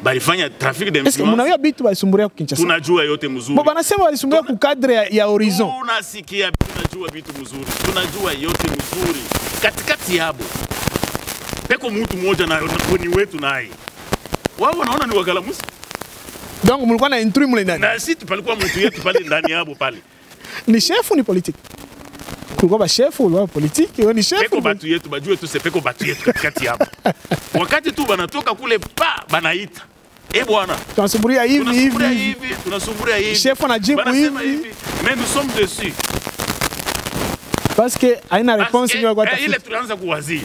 Balifanya trafic d'influence. Est-ce que mnawia bitu basumburia ku Kinshasa? Tunajua yote mzuri. Bo banasema balisumburia ku cadre ya Horizon. Tunasikia tunajua bitu mzuri. Tunajua yote mzuri. Katikati yabo. Peko mtu mmoja na ni wetu naye. Wao wanaona ni wakalamusi. Donc mulikuwa na intrui mule ndani. Na sisi palikuwa mtu yetu pale ndani hapo pale. Ni chef ou ni politique? Kulikuwa ba chef ou politique, ni chef. Peko batu yetu bajue tu sepeko batu yetu katikati hapo. Wakati tu banatoka kule pa banaita. Bwana. Tunasumburia hivi. Tunasumburia hivi. Chef anajibu hivi. Mais nous sommes dessus. Parce que haina réponse ndio kwa ile tunaanza kuwazia.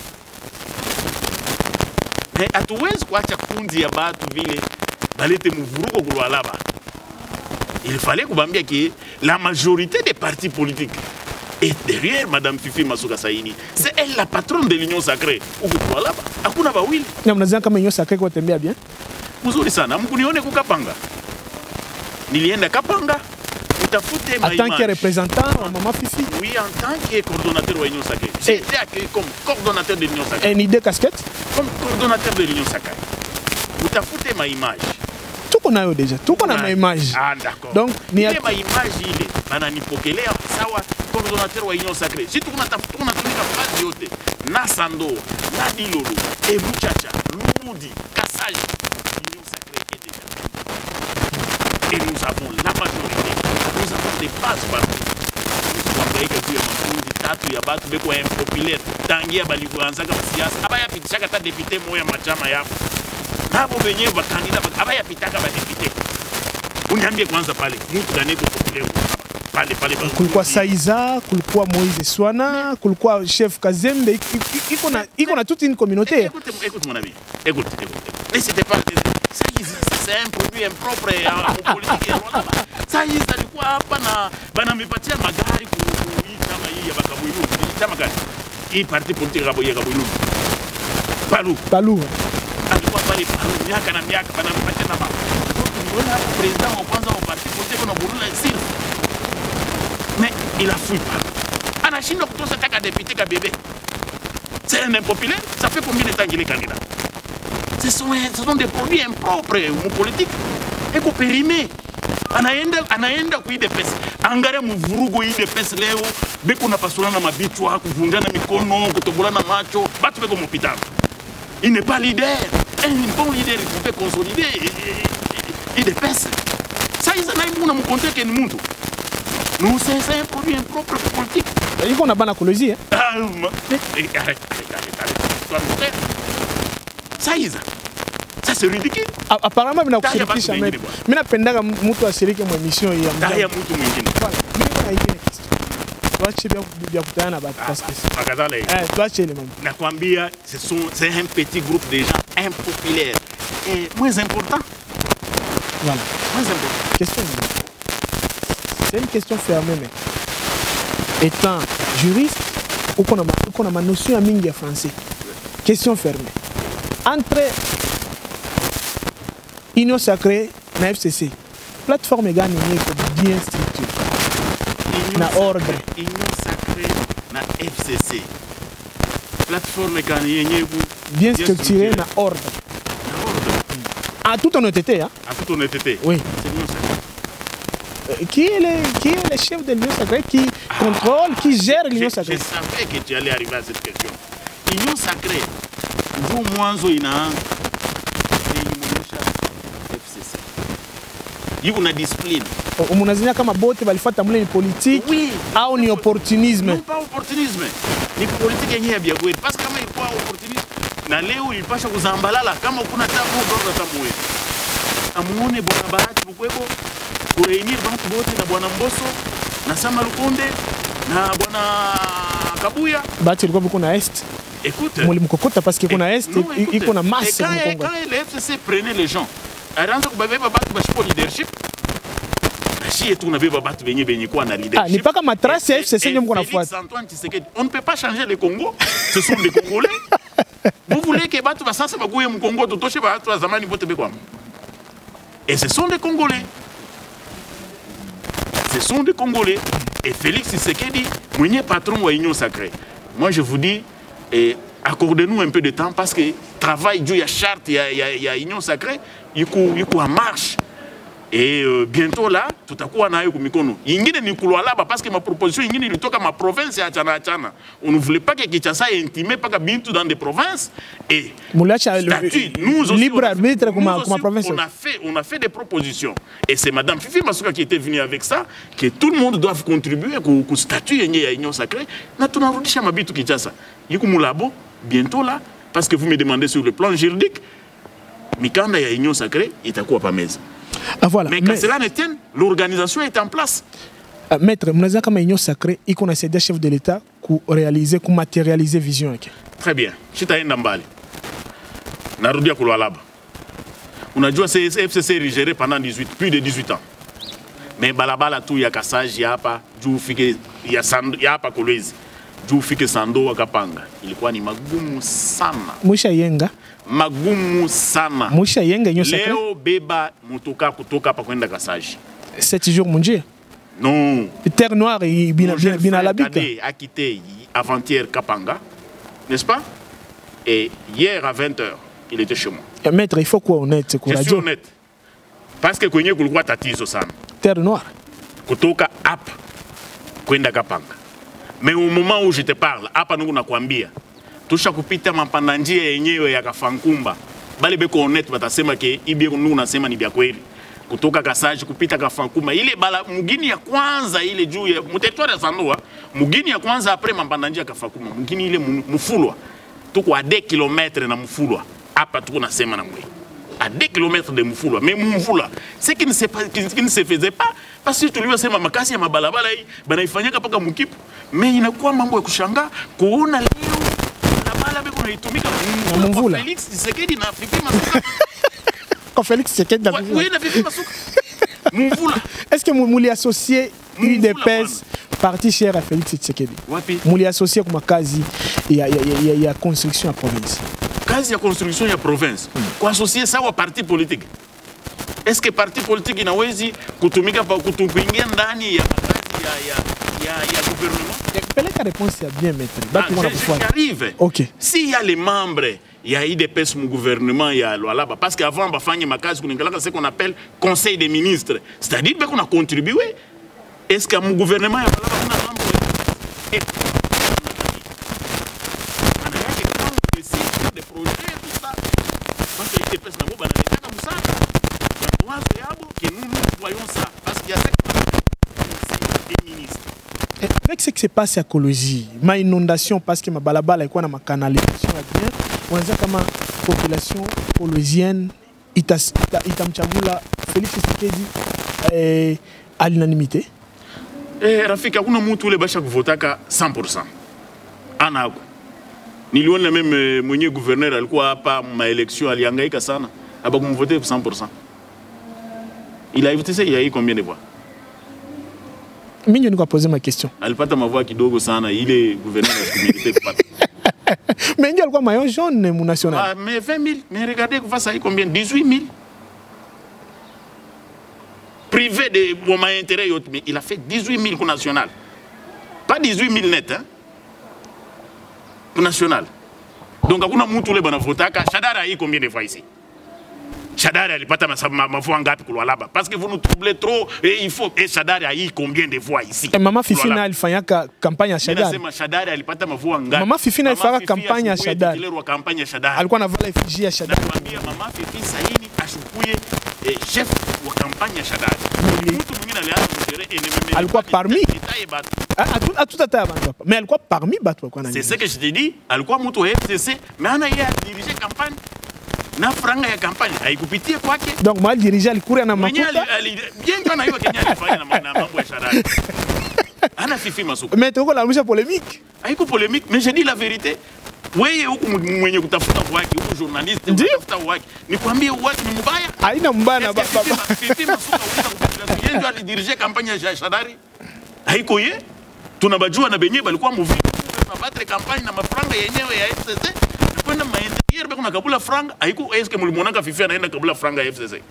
Mais hatuwezi kuacha kundi ya batu vile balete muvuruko kwa Lualaba. Il fallait kubambia que la majorité des partis politiques est derrière Madame Fifi Masuka Saini. C'est elle la patronne de l'Union Sacrée. Huko Lualaba hakuna bawili. Na mnazania kama Union Sacrée kwa tembea bien? Mzuri sana. Mkunione ku Kapanga. Nilienda Kapanga utafute ma image. En tant que représentant de Maman Fifi? Oui, en tant que coordonnateur de l'Union Sacrée. J'ai été accueilli comme coordonnateur de l'Union Sacrée. Et une idée casquette? Comme coordonnateur de l'Union Sacrée. Utafute ma image. Tout qu'on a déjà, tout qu'on a ma image. Ah d'accord. Donc ni ma image ile bananipokelea sawa coordonnateur wa Union Sacrée. Si tunatumika kazi yote na Sando, na Dilolo, et Buchacha, Lumudi, Kassaj, l'Union Sacrée est déjà. Et nous avons la majorité. Nous avons des bases partout. Nous avons que tu es mafundi tatu ya batu beko impopulaire tangia balikuanza kama siasa abaya pitishaka ta député moya machama yako. Nabo benyewe bakandida abaya pitaka ba député. Uniambie kwanza pale mtu gani populaire pale kulikuwa Saiza, kulikuwa Moïse Swana, kulikuwa chef Kazembe, iko na toute une communauté. Écoute mon ami, écoute. N'hésitez pas, c'est un produit impropre au politique. Ça y est, alikuwa hapa na banamipatia magari hii chama hii ya Bakabuilu, chama gani? Hii parti politique ya Bakabuilu. Palu. Alikuwa pale miaka na miaka banamipatia na mama. Tuliona president wa kwanza wa parti politique na Burula Sir. Mais il a fui pas. Anashindwa kutosa taka député ka bébé. C'est un impopulaire, ça fait combien de temps qu'il est candidat? Ce sont des produits impropres mu politique. Eko périmé. Anaenda ku IDPS. Angare muvurugo IDPS leo beko na pasolana mabichwa, kuvunjana mikono, kutobolana macho, batu beko mopitalo. Il n'est pas leader. Un bon leader, il pouvait consolider IDPS. Ça, ils en ont mu compter que ni muntu. Nous, c'est un produit impropre politique. Il qu'on a pas la colonie. Arrête. Ça y est. Ça c'est ridicule. Apparemment, il y a une chose. Mais il y a une chose qui est une émission. Il y a une c'est un petit groupe de gens impopulaires et moins important. Voilà. Moins important. Question. C'est une question fermée, mais étant juriste, on a ma notion à mingi français. Question fermée. Entre Union Sacrée et FCC, plateforme gagne bien structurée. Na ordre. Union Sacrée na FCC. Plateforme gagne bien structurée na ordre. À toute honnêteté, hein? À toute honnêteté. Oui. C'est l'Union Sacrée. Qui est le chef de l'Union Sacrée qui contrôle, qui gère l'Union Sacrée? Je savais que tu allais arriver à cette question. L'Union Sacrée, vous, moi, FCC. Il y a une discipline. On a dit que bote balifata mule ni politique. Oui. Ou ni opportunisme. Non, pas opportunisme. Ni politique yenye ya biagwe. Parce que kama ilikuwa opportunisme, na leo ilipasha kuzambalala kama kuna tabu ndio tabu. Amuone bwana Bahati Bukwebo kureunir bantu bote na bwana Mboso na Sama Lukonde na bwana Kabuya. Bahati ilikuwa kuna est. Écoute, mkokota parce que kuna est il kuna masse quand le FCC prenait les gens, aranza kubabeba batu bashipo leadership. Si et on avait battu benye quoi na leadership. Ah, ni pas comme ma trace FCC nyom kuna fuata. On ne peut pas changer le Congo. Ce sont des Congolais. Vous voulez que batu basansa bakuye mu Congo totoshe batu ba zamani bote bekwa. Et ce sont des Congolais. Ce sont des Congolais. Et Félix Tshisekedi, mwenye patron wa Union Sacrée. Moi je vous dis, accordez-nous un peu de temps parce que travail il y a charte, il y a Union Sacrée, il y a en marche. Et bientôt là, tout à coup on a eu mikono. Ingine ni kulwa là parce que ma proposition ingine ilitoka ma province ya Chana. On ne voulait pas que Kinshasa intime pas que bintu dans des provinces et statut, nous aussi, libre arbitre comme ma province. On a fait des propositions et c'est madame Fifi Masuka qui était venue avec ça que tout le monde doit contribuer au statut ya Union Sacrée. Na tunarudisha mabitu Kinshasa. Yiko mulabo bientôt là parce que vous me demandez sur le plan juridique mikanda ya Union Sacrée itakuwa pa meza. Ah, voilà. Mais quand cela ne tienne, l'organisation est en place. Maître, nous avons comme Union Sacrée, il connaît des chefs de l'État qui réaliser, qui matérialiser vision. Très bien. Chita Ndambali. Narudia Kouloualaba. On a joué FCC géré pendant plus de 18 ans. Mais balabala tout ya kasage ya hapa, juu fike ya sando ya hapa Kolwezi. Juu fike Sando wakapanga. Ilikuwa ni magumu sana. Mwisha yenga. Magumu sana. Mwisha yenga Union Sacrée. Leo beba mutoka kutoka hapa kwenda Kasage. 7 jours mon Dieu. Non. Terre Noire et Binalabika a quitté avant-hier Kapanga, n'est-ce pas? Et hier à 20h, il était chez moi. Maître, il faut qu'on honnête. Je suis honnête. Parce que Kwenye Kulukwa Tatizo Sana. Terre Noire. Kutoka Ap kwenda Kapanga. Mais au moment où je te parle, Apa nous nakwambia. Tusha kupita mapanda njia yenyewe ya Kafankumba. Bali beko honnête batasema ke ibie nous nasema ni bya kweli. Kutoka Kasage kupita Kafankuma ile bala mugini ya kwanza ile juu ya mutetoire ya Sandoa mugini ya kwanza après mapanda njia Kafakuma mugini ile Mufulwa tuko a 2 km na Mufulwa hapa tuko nasema na mwe a à 2 km de Mufula. Mais Mufula, ce qui ne se faisait pas, parce que tu lui as dit, makasi ya mabalabala hii, banaifanyaka paka Mukipu. Mais inakuwa mambo ya kushanga, kuona leo, balabala beko naitumika Mufula. Félix Tshisekedi na Fifi Masuka. Quand Félix Tshisekedi na Oui, na Fifi Masuka. Mufula. Est-ce que vous voulez associer UDPS parti cher à Félix Tshisekedi? Wapi? Vous voulez associer comme kazi il y a construction à province. Kazi ya construction ya province. Kwa associer sawa parti politique. Est-ce que parti politique inawezi kutumika pa kutuingia ndani ya kazi ya gouvernement? Peleka réponse est bien maître. J'arrive. OK. S'il y a les membres, il y a IDPS mon gouvernement, il y a Lualaba parce qu'avant on faire ma case ce qu'on appelle conseil des ministres. C'est-à-dire qu'on a contribué. Est-ce que mon gouvernement il y a membre et des projets tout ça. Parce que IDPS n'a pas comme ça. Que nous voyons ça parce qu'il y a des ministres. Avec ce qui se passe à Kolosi, ma inondation parce que ma balabala est quoi dans ma canalisation bien, on a comme population kolosienne itamchagula Félix Tshisekedi à l'unanimité. Rafika kuna mtu ule basha kuvotaka 100%. Anako. Niliona même mwenye gouverneur alikuwa hapa ma élection alihangaika sana aba kumvoter 100%. Il a voté ça il y a eu combien de voix? Mimi niko poser ma question. Alipata ma voix kidogo sana ile gouverneur a mérité kupata. Mais il y a quoi maillot jaune mon national. Ah mais 20 000, mais regardez que ça a combien? 18 000. Privé de mon intérêt mais il a fait 18 000 pour national. Pas 18 000 net hein. Pour national. Donc hakuna mtu ule bana votaka Shadara a eu combien de fois ici? Shadari alipata ma voix ngapi kwa Lualaba parce que vous nous troublez trop et il faut et Shadari a eu combien de voix ici? Et maman Fifina alifanyaka campagne ya Shadari. Nasema Shadari alipata ma voix ngapi? Maman Fifina alifanya campagne ya Shadari. Ile campagne ya Shadari. Alikuwa anavala effigie ya Shadari. Nakwambia mama Fifi saini ashukuye chef wa campagne ya Shadari. Mtu mwingine alianza kutere NMM. Alikuwa parmi à tout à table mais alikuwa parmi batu kwa nani? C'est ce que je te dis, alikuwa mtu wa FCC mais ana yeye diriger campagne. Na franga ya campagne haikupitia kwake. Donc moi dirigeant alikuwa na makuta. Bien kana hiyo Kenya alifanya na mambo ya Shadari. Ana Fifi Masuka. Mais tuko la rusha polémique. Haiko polémique, mais je dis la vérité. Wewe huku mwenye kutafuta wake, huku journaliste kutafuta wake. Nikwambie wake ni mbaya. Haina mbaya na baba. Fifi Masuka ukita yeye ndio alidirige campagne ya Shadari. Haiko ye. Tunabajua na benye balikuwa muvili na batre campagne na mafranga yenyewe ya FCC. Kwenda maendeleo kuna kabula franga haiko est-ce que mulimonaka Fifi anaenda kabula franga ya FCC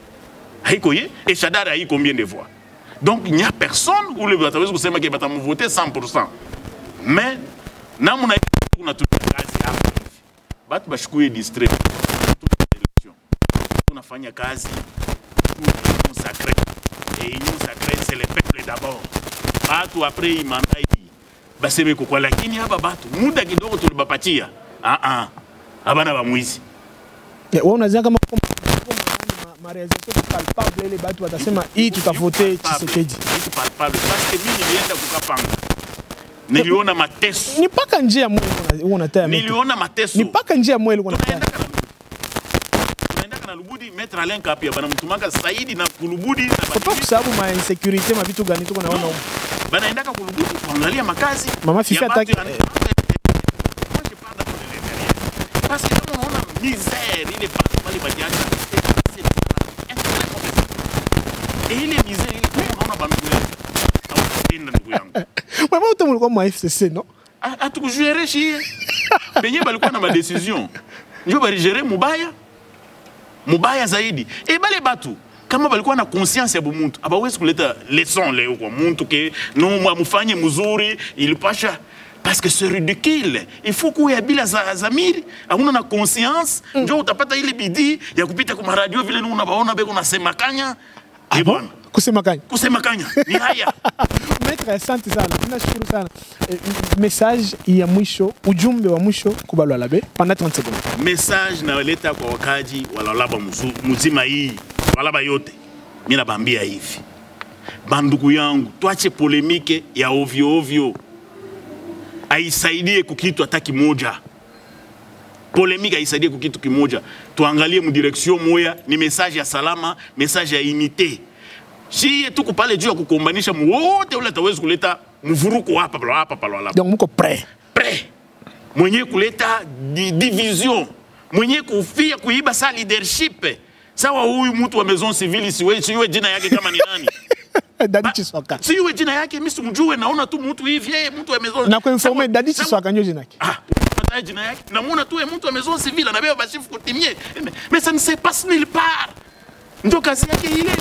haiko ye et Shadari a eu combien de voix donc il n'y a personne où le batawezi kusema que batamu voter 100% mais namuna kuna kazi hapa batu bashikuye district élection tunafanya kazi sacré et union sacrée c'est le peuple d'abord batu après imanda hii baseme kwa lakini hapa batu muda kidogo tulibapatia abana ba mwizi. Wewe unazia kama ma réalisation palpable ile batu watasema hii tutavote Tshisekedi. Hii palpable parce que mimi nilienda kukapanga. Niliona mateso. Ni paka njia mwele unataya. Niliona mateso. Ni paka njia mwele unataya. Tunaenda kana Lubudi mettre Alain Kapia bana mtumaka Saidi na Kulubudi na kwa sababu ma insécurité ma vitu gani tuko naona huko. Bana endaka Kulubudi kuangalia makazi. Mama Fifi ataki. Parce que on a misère, il est pas mal badiana. Et il est misère, il est on a pas nous. Maman uto mulikuwa mwa FCC non? Atukujere shi. Benye balikuwa na ma décision. Ndio bali gérer mubaya. Mubaya zaidi. Et bale batu kama balikuwa na conscience ya bumuntu abawezi kuleta leçon leo kwa muntu ke no mufanye mzuri ilipasha. Parce que c'est ridicule. Il faut qu'il y ait bila zamiri, amuna na conscience, ndio utapata ile bidii ya kupita kwa radio vile ni unabaona beko unasemakanya. Ah bon? Kusemakanya. Kusemakanya. Ni haya. Maître, asante sana. Tunashukuru sana. Message ya mwisho, ujumbe wa mwisho kwa Lualaba pendant 30 secondes. Message na leta kwa wakaji wa Lualaba mzima hii. Lualaba yote. Mimi nabambia hivi. Bandugu yangu, tuache polemike ya ovyo ovyo. Aisaidie kukitu hata kimoja. Polémique haisaidie kwa kitu kimoja. Tuangalie mu direction moya, ni message ya salama, message ya unité. Si tuko pale juu ya kukombanisha wote ule ataweza kuleta mvuruko hapa pala. Donc mko prêt. Prêt. Mwenye kuleta division. Mwenye kufia kuiba sa leadership. Sawa huyu mtu wa maison civile siwe jina yake kama ni nani? Dadi Chiswaka. Siwe jina yake mimi simjue, naona tu mtu hivi yeye mtu wa maison. Na kuinformer Dadi Chiswaka ndio jina yake. Pata jina yake. Namuona tu mtu wa maison civile anabeba bashifu kutimie. Mais ça ne se passe nulle part. Ndio kazi yake ile.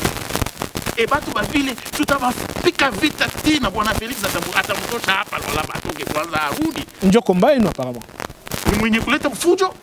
E batu bavile tutawafika vita tena bwana Felix atamtosha hapa wala batoke kwanza arudi. Ndio combat ino apparemment. Ni mwenye kuleta fujo.